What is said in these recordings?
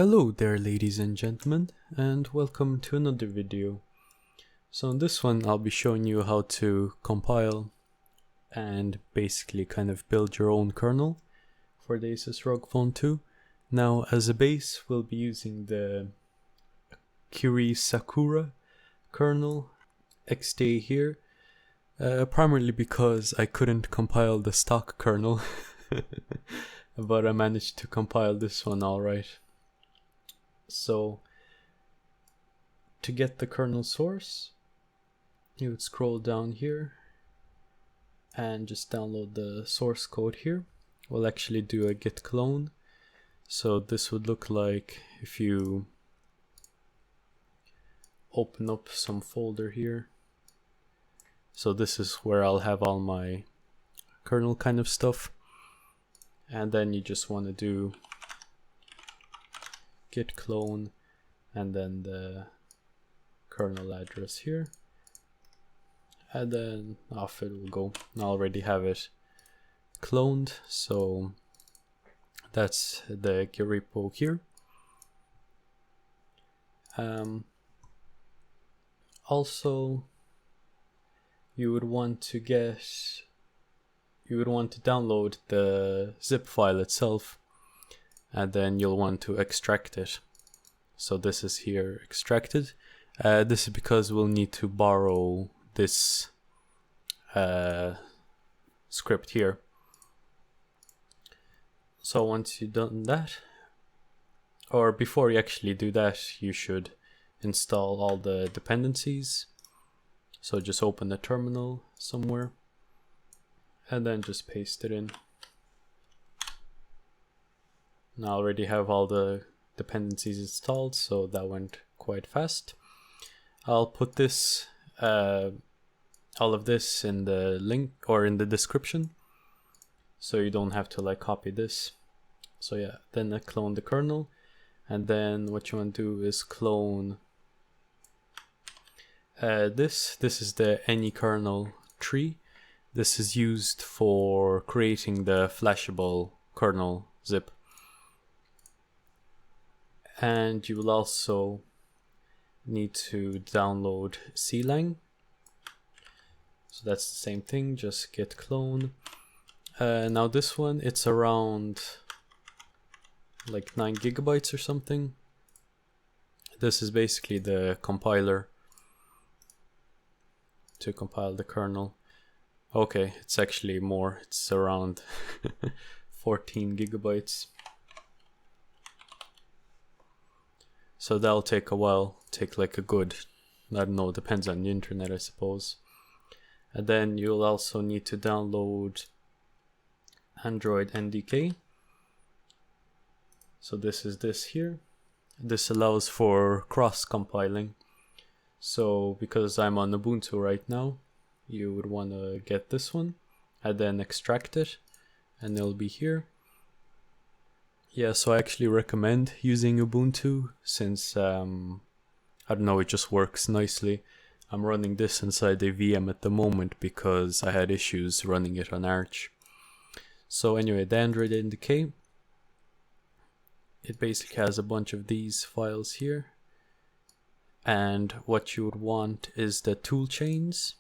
Hello there, ladies and gentlemen, and welcome to another video. So in this one I'll be showing you how to compile and basically kind of build your own kernel for the Asus ROG Phone 2. Now as a base we'll be using the Curie Sakura kernel XD here, primarily because I couldn't compile the stock kernel, but I managed to compile this one alright. So to get the kernel source, you would scroll down here and just download the source code here. We'll actually do a git clone. So this would look like if you open up some folder here. So this is where I'll have all my kernel kind of stuff. And then you just want to do git clone and then the kernel address here, and then off it will go. I already have it cloned, so that's the git repo here. Also you would want to download the zip file itself, and then you'll want to extract it. So this is here extracted. This is because we'll need to borrow this script here. So once you've done that, or before you actually do that, you should install all the dependencies. So just open the terminal somewhere and then just paste it in. I already have all the dependencies installed, so that went quite fast. I'll put this, all of this in the link or in the description, so you don't have to like copy this. So yeah, then I clone the kernel, and then what you want to do is clone this. This is the AnyKernel tree. This is used for creating the flashable kernel zip. And you will also need to download clang. So that's the same thing, just git clone. Now this one, it's around like 9 gigabytes or something. This is basically the compiler to compile the kernel. Okay, it's actually more, it's around 14 gigabytes. So that'll take a while, take like a good, I don't know, depends on the internet I suppose. And then you'll also need to download Android NDK. So this is this here. This allows for cross-compiling. So because I'm on Ubuntu right now, you would want to get this one and then extract it, and it'll be here. Yeah, so I actually recommend using Ubuntu since, I don't know, it just works nicely. I'm running this inside a VM at the moment because I had issues running it on Arch. So anyway, the Android NDK, it basically has a bunch of these files here. And what you would want is the toolchains.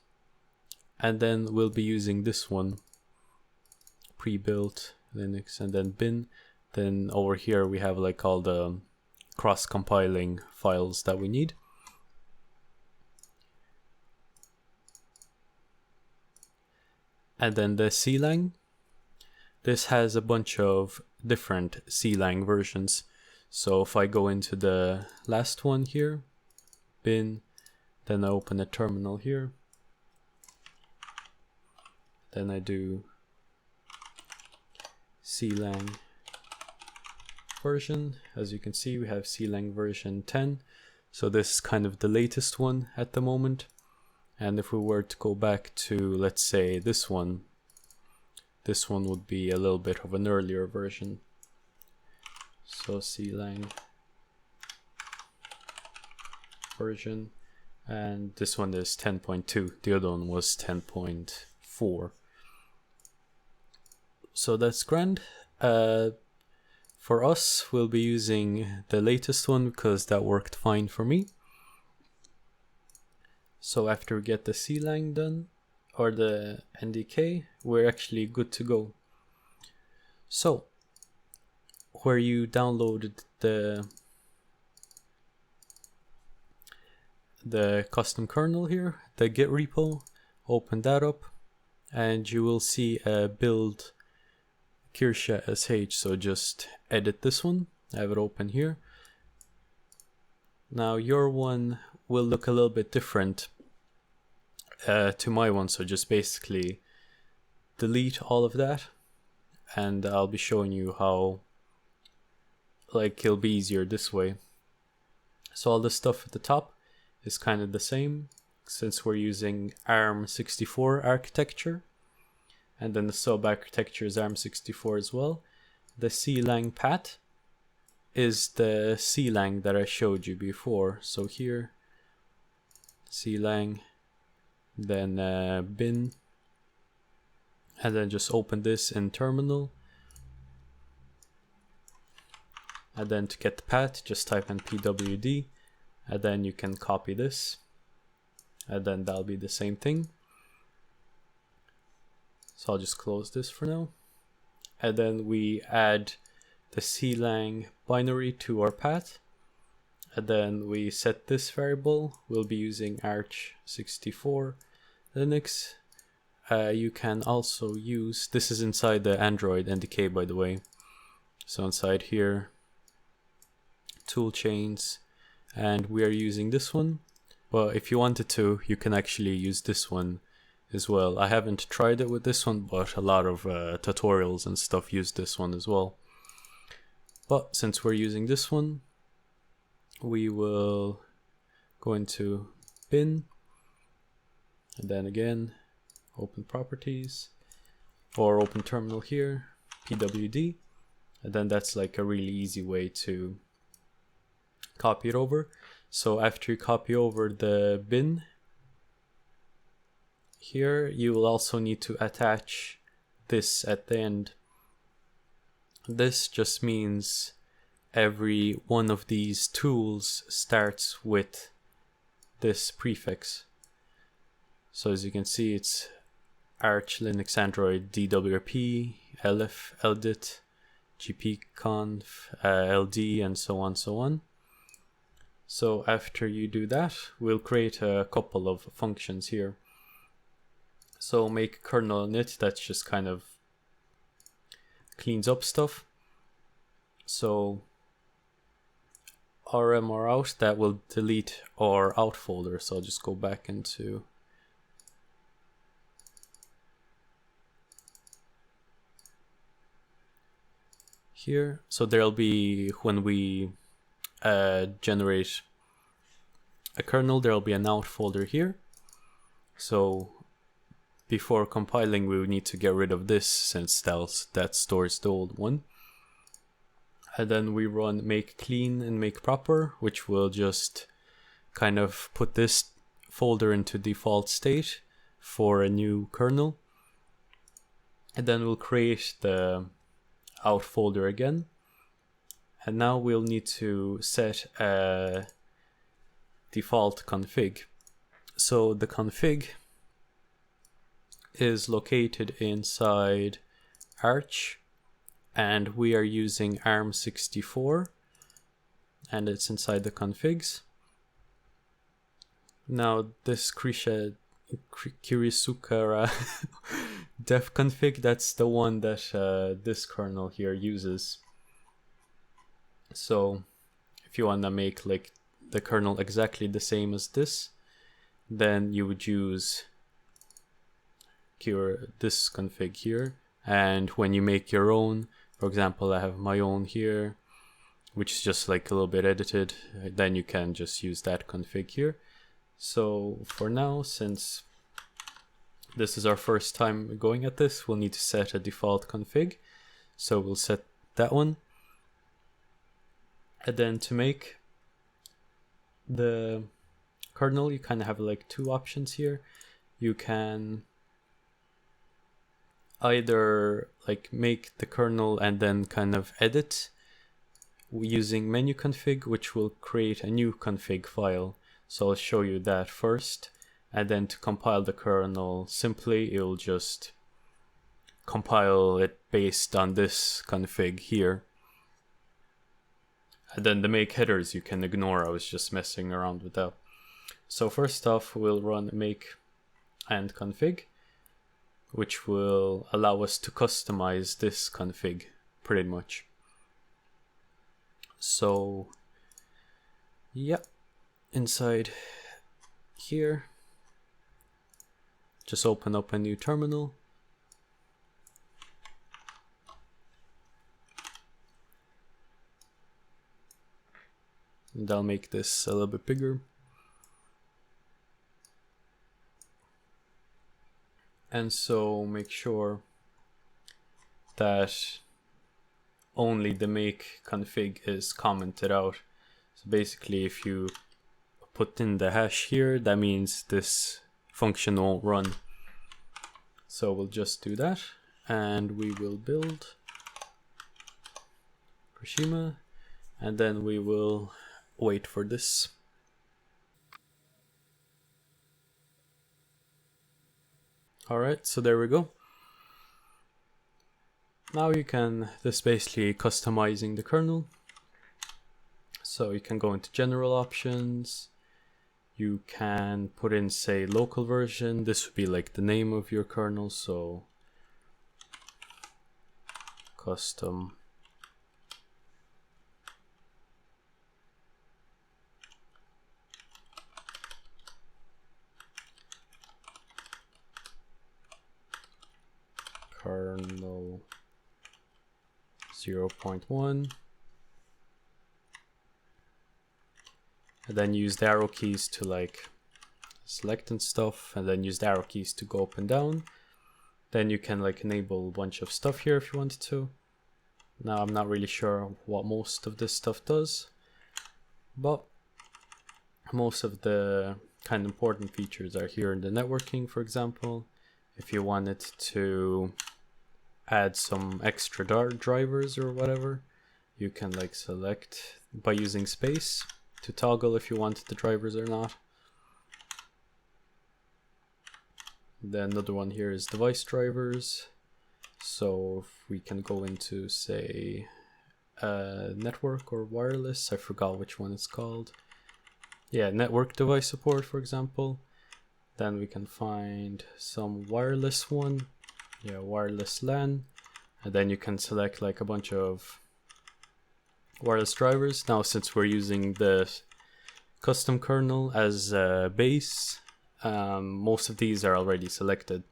And then we'll be using this one, prebuilt, Linux, and then bin. Then over here we have like all the cross-compiling files that we need. And then the clang. This has a bunch of different clang versions. So if I go into the last one here, bin, then I open a terminal here. Then I do clang version. As you can see, we have clang version 10. So this is kind of the latest one at the moment. And if we were to go back to, let's say, this one would be a little bit of an earlier version. So clang version, and this one is 10.2. The other one was 10.4. So that's grand. For us, we'll be using the latest one because that worked fine for me. So after we get the clang done, or the ndk, we're actually good to go. So where you downloaded the custom kernel here, the git repo, open that up, and you will see a build ccache, so just edit this one. I have it open here. Now your one will look a little bit different to my one, so just basically delete all of that, and I'll be showing you how it'll be easier this way. So all the stuff at the top is kind of the same since we're using ARM64 architecture, and then the sub architecture is ARM64 as well. The clang path is the clang that I showed you before. So here, clang, then bin, and then just open this in terminal. And then to get the path, just type in pwd, and then you can copy this, and then that'll be the same thing. So I'll just close this for now. And then we add the clang binary to our path, and then we set this variable. We'll be using arch64 Linux. You can also use, this is inside the Android NDK, by the way. So inside here, toolchains, and we are using this one. But if you wanted to, you can actually use this one as well. I haven't tried it with this one, but a lot of tutorials and stuff use this one as well. But since we're using this one, we will go into bin, and then again open properties, or open terminal here, pwd, and then that's like a really easy way to copy it over. So after you copy over the bin here, you will also need to attach this at the end. This just means every one of these tools starts with this prefix. So as you can see, it's Arch Linux Android DWRP, LF, LDIT, gpconf, LD, and so on. So after you do that, we'll create a couple of functions here. So make kernel init, that's just kind of cleans up stuff. So rm or out, that will delete our out folder. So I'll just go back into here. So there'll be, when we generate a kernel, there'll be an out folder here. So before compiling, we would need to get rid of this since that stores the old one. And then we run make clean and make proper, which will just kind of put this folder into default state for a new kernel. And then we'll create the out folder again. And now we'll need to set a default config. So the config is located inside Arch, and we are using ARM64, and it's inside the configs. Now this Kirisukara def config, that's the one that this kernel here uses. So if you want to make like the kernel exactly the same as this, then you would use this config here. And when you make your own, for example, I have my own here, which is just like a little bit edited, then you can just use that config here. So for now, since this is our first time going at this, we'll need to set a default config. So we'll set that one. And then to make the kernel, you kind of have like two options here. You can either like make the kernel and then kind of edit using menu config, which will create a new config file. So I'll show you that first, and then to compile the kernel simply, it'll just compile it based on this config here. And then the make headers you can ignore, I was just messing around with that. So first off, we'll run make and config, which will allow us to customize this config pretty much. So yeah, inside here, just open up a new terminal. And I'll make this a little bit bigger. And so make sure that only the make config is commented out. So basically, if you put in the hash here, that means this function won't run. So we'll just do that, and we will build Prashima, and then we will wait for this. Alright, so there we go. Now you can, this is basically customizing the kernel. So you can go into general options. You can put in, say, local version. This would be like the name of your kernel. So custom kernel 0.1, and then use the arrow keys to like select and stuff, and then use the arrow keys to go up and down. Then you can like enable a bunch of stuff here if you wanted to. Now I'm not really sure what most of this stuff does, but most of the kind of important features are here in the networking, for example. If you wanted to add some extra drivers or whatever, you can like select by using space to toggle if you want the drivers or not. Then another one here is device drivers. So if we can go into, say, network or wireless, I forgot which one it's called. Yeah, network device support, for example. Then we can find some wireless one. Yeah, wireless LAN. And then you can select like a bunch of wireless drivers. Now, since we're using the custom kernel as a base, most of these are already selected,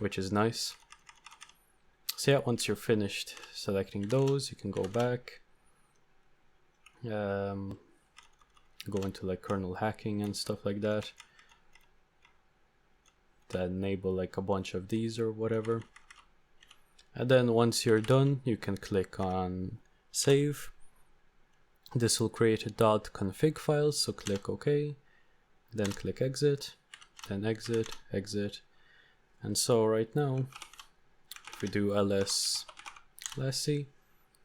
which is nice. So yeah, once you're finished selecting those, you can go back, go into like kernel hacking and stuff like that. Then enable like a bunch of these or whatever. And then once you're done, you can click on save. This will create a .config file, so click OK, then click exit, then exit, exit. And so right now, if we do ls -c,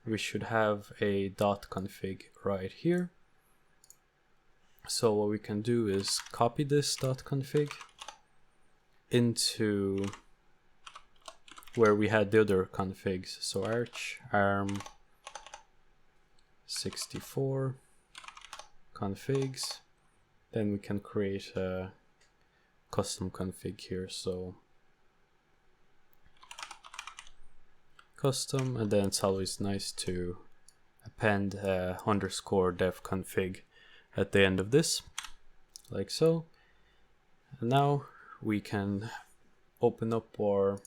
we should have a .config right here. So what we can do is copy this .config into where we had the other configs. So arch arm 64 configs. Then we can create a custom config here. So custom, and then it's always nice to append _dev config at the end of this, like so. And now we can open up our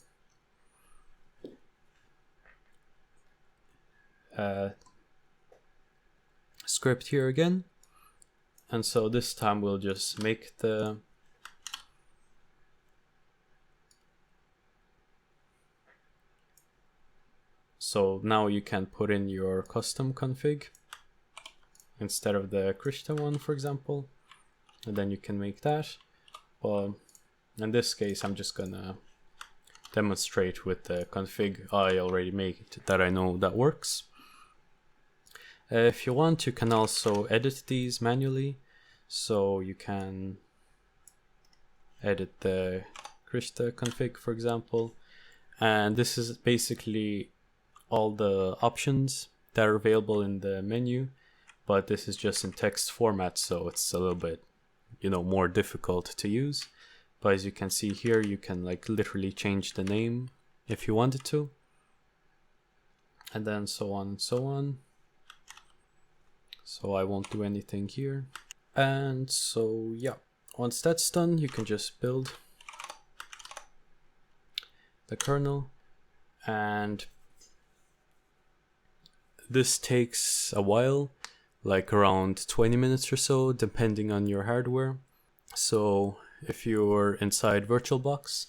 script here again, and so this time we'll just make the so now you can put in your custom config instead of the Krishna one, for example, and then you can make that. But in this case, I'm just gonna demonstrate with the config I already made that I know that works. If you want, you can also edit these manually. So you can edit the Krista config, for example. And this is basically all the options that are available in the menu, but this is just in text format, so it's a little bit, more difficult to use. But as you can see here, you can like literally change the name if you wanted to, and then so on and so on. So I won't do anything here. And so yeah, once that's done, you can just build the kernel, and this takes a while, like around 20 minutes or so, depending on your hardware. So if you're inside VirtualBox,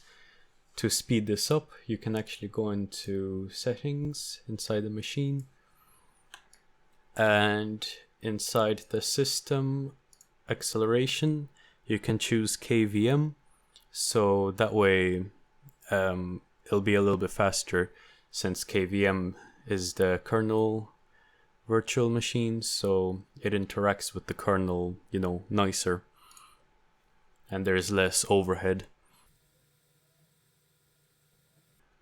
to speed this up, you can actually go into settings inside the machine, and inside the system acceleration, you can choose KVM. So that way it'll be a little bit faster, since KVM is the kernel virtual machine, so it interacts with the kernel, nicer, and there's less overhead.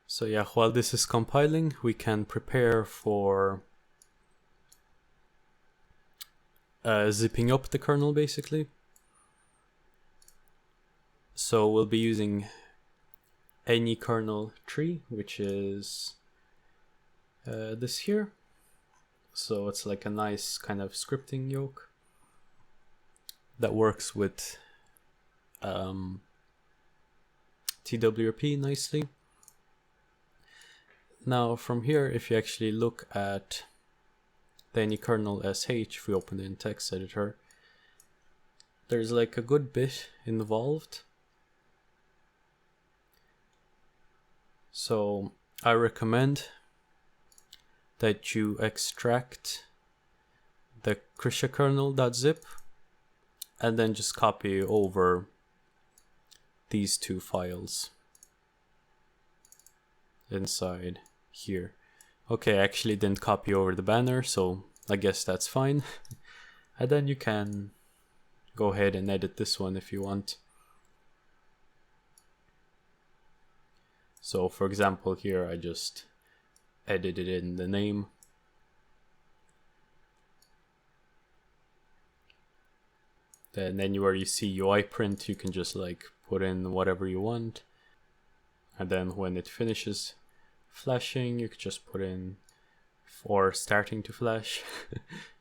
So yeah, while this is compiling, we can prepare for zipping up the kernel basically. So we'll be using any kernel tree, which is this here. So it's like a nice kind of scripting yoke that works with TWRP nicely. Now from here, if you actually look at the AnyKernel sh, if we open it in text editor, there's like a good bit involved. So I recommend that you extract the krisha-kernel.zip and then just copy over these two files inside here. Okay, I actually didn't copy over the banner, so I guess that's fine. And then you can go ahead and edit this one if you want. So for example, here I just edited in the name. Then anywhere you see UI print, you can just like put in whatever you want. And then when it finishes flashing, you could just put in, or starting to flash,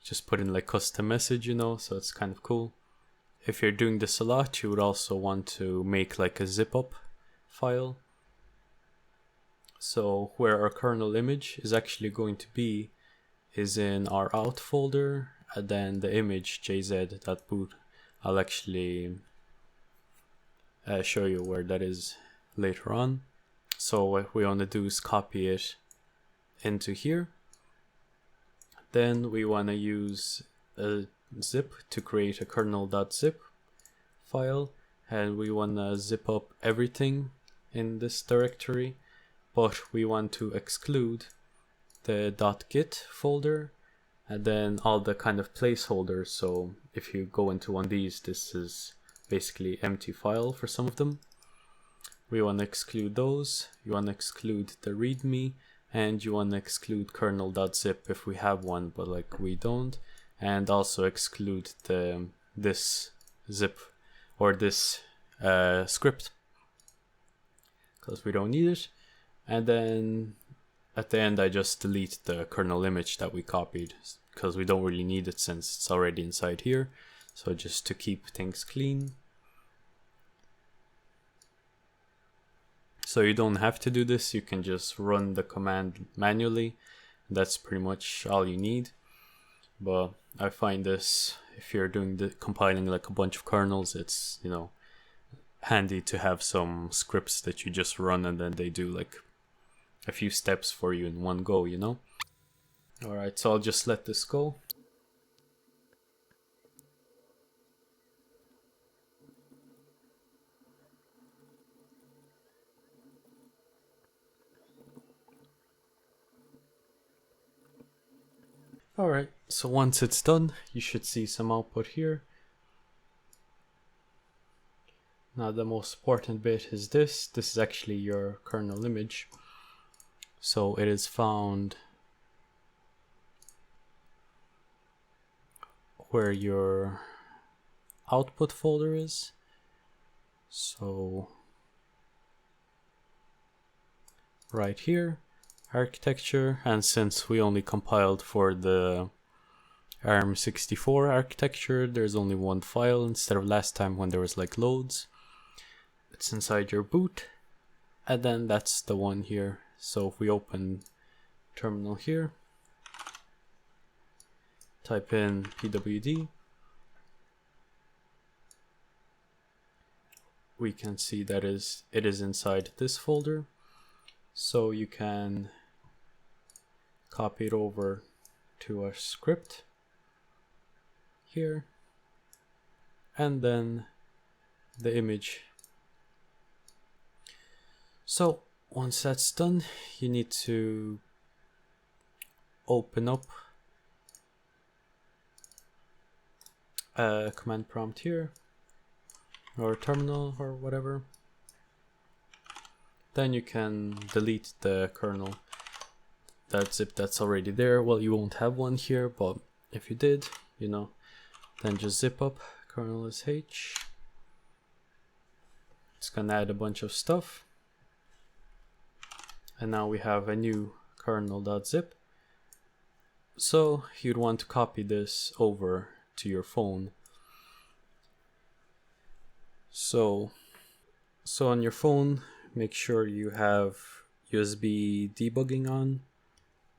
just put in like custom message, so it's kind of cool. If you're doing this a lot, you would also want to make like a zip up file. So where our kernel image is actually going to be is in our out folder, and then the image jz.boot. I'll actually show you where that is later on. So what we want to do is copy it into here. Then we want to use a zip to create a kernel.zip file, and we want to zip up everything in this directory, but we want to exclude the .git folder and then all the kind of placeholders. So if you go into one of these, this is basically empty file for some of them. We want to exclude those. You want to exclude the readme, and you want to exclude kernel.zip if we have one, but like we don't, and also exclude this zip or this script because we don't need it. And then at the end, I just delete the kernel image that we copied because we don't really need it since it's already inside here. So just to keep things clean. So you don't have to do this, you can just run the command manually. That's pretty much all you need. But I find this, if you're doing the compiling like a bunch of kernels, it's handy to have some scripts that you just run and then they do like a few steps for you in one go, Alright, so I'll just let this go. Alright, so once it's done, you should see some output here. Now the most important bit is this. This is actually your kernel image. So it is found where your output folder is. So right here, architecture, and since we only compiled for the ARM64 architecture, there's only one file instead of last time when there was like loads. It's inside your boot, and then that's the one here. So if we open terminal here, type in pwd, we can see that it is inside this folder. So you can copy it over to a script here, and then the image. So once that's done, you need to open up a command prompt here, or terminal or whatever. Then you can delete the kernel, that zip that's already there. Well, you won't have one here, but if you did, you know, then just zip up kernel sh. It's gonna add a bunch of stuff. And now we have a new kernel.zip. So you'd want to copy this over to your phone. So on your phone, make sure you have USB debugging on.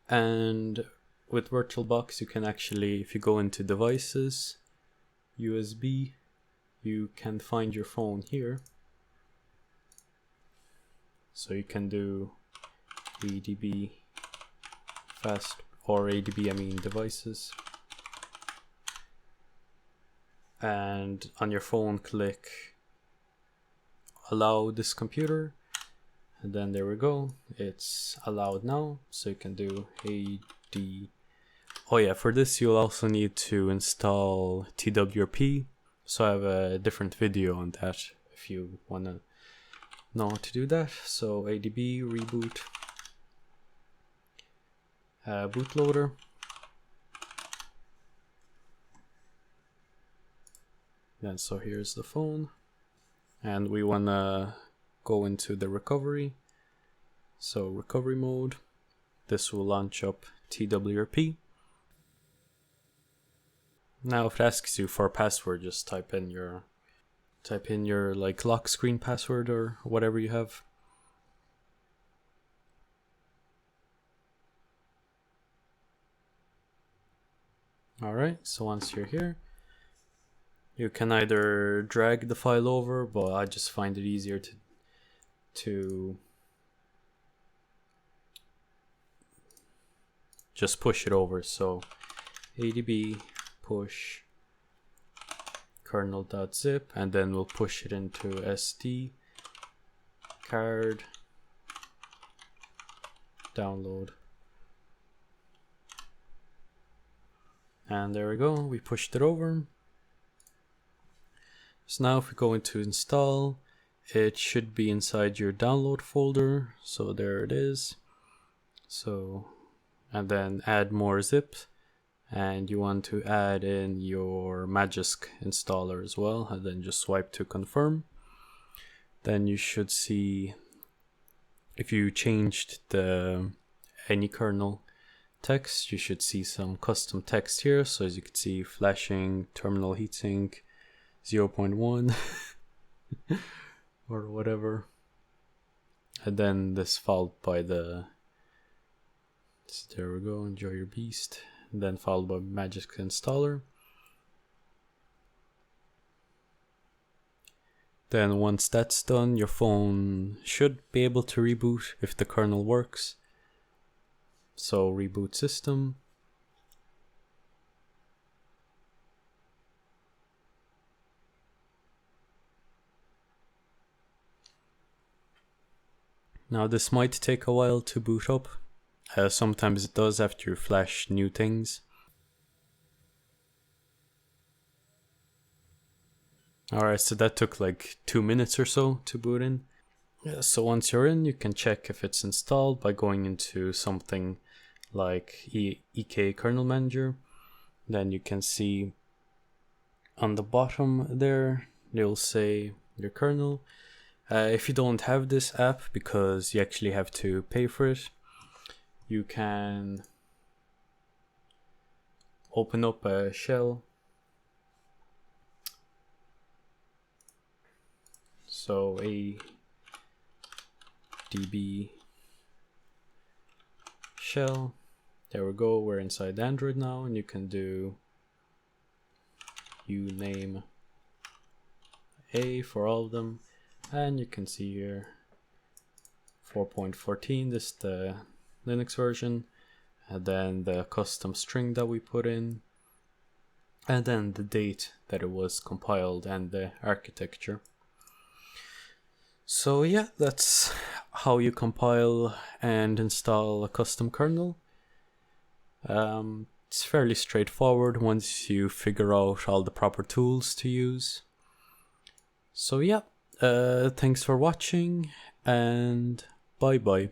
And with VirtualBox, you can actually, if you go into devices, USB, you can find your phone here. So you can do adb fast, or adb I mean devices, and on your phone click allow this computer, and then there we go, it's allowed now. So you can do ad. Oh yeah, for this you'll also need to install twrp, so I have a different video on that if you want to know how to do that. So adb reboot bootloader, then so here's the phone, and we want to go into the recovery. So recovery mode, this will launch up twrp. Now if it asks you for a password, just type in your like lock screen password or whatever you have. Alright, so once you're here, you can either drag the file over, but I just find it easier to just push it over. So adb push kernel.zip, and then we'll push it into SD card download. And there we go, we pushed it over. So now if we go into install, it should be inside your download folder. So there it is. So, and then add more zips, and you want to add in your Magisk installer as well, and then just swipe to confirm. Then you should see, if you changed the any kernel text, you should see some custom text here. So as you can see, flashing terminal heatsink 0.1 or whatever, and then this followed by the, there we go, enjoy your beast, and then followed by Magisk installer. Then once that's done, your phone should be able to reboot if the kernel works. So reboot system. Now this might take a while to boot up. Sometimes it does after you flash new things. Alright, so that took like 2 minutes or so to boot in. Yeah, so once you're in, you can check if it's installed by going into something like EK Kernel Manager. Then you can see on the bottom there, they'll say your kernel. If you don't have this app, because you actually have to pay for it, you can open up a shell. So a db shell. There we go, we're inside Android now, and you can do uname a for all of them, and you can see here 4.14, this is the Linux version, and then the custom string that we put in, and then the date that it was compiled and the architecture. So yeah, that's how you compile and install a custom kernel. It's fairly straightforward once you figure out all the proper tools to use. So yeah, thanks for watching, and bye bye.